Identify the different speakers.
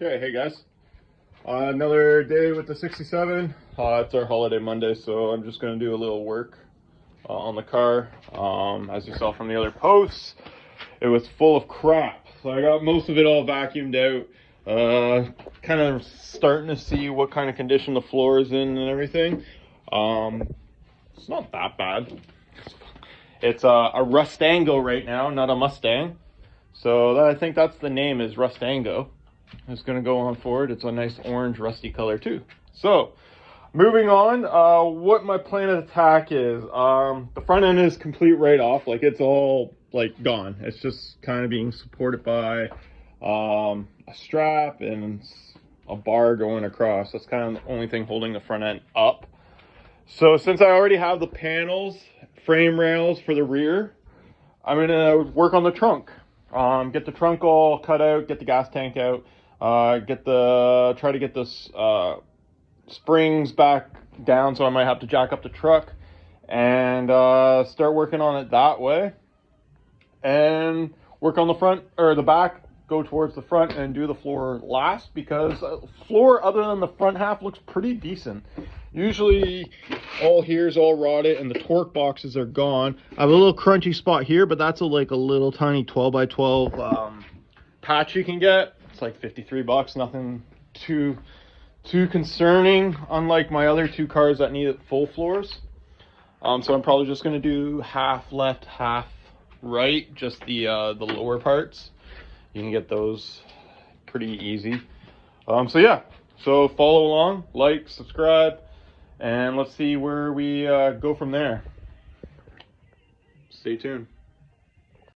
Speaker 1: Okay, hey guys. Another day with the 67. It's our holiday Monday, so I'm just going to do a little work on the car. As you saw from the other posts, it was full of crap. So I got most of it all vacuumed out. Kind of starting to see what kind of condition the floor is in and everything. It's not that bad. It's a Rustango right now, not a Mustang. So I think that's the name, is Rustango. It's going to go on forward. It's a nice orange rusty color too. So moving on, what my plan of attack is, the front end is complete right off. Like, it's all like gone. It's just kind of being supported by a strap and a bar going across. That's kind of the only thing holding the front end up. So since I already have the panels, frame rails for the rear, I'm going to work on the trunk. Get the trunk all cut out, get the gas tank out, try to get this springs back down, so I might have to jack up the truck and start working on it that way, and work on the front or the back, go towards the front and do the floor last, because floor other than the front half looks pretty decent. Usually all here's all rotted and the torque boxes are gone. I have a little crunchy spot here, but that's like a little tiny 12 by 12 patch you can get. It's like 53 bucks, nothing too concerning, unlike my other two cars that need full floors. So I'm probably just going to do half left, half right, just the lower parts. You can get those pretty easy. So yeah, so follow along, like, subscribe, and let's see where we go from there. Stay tuned.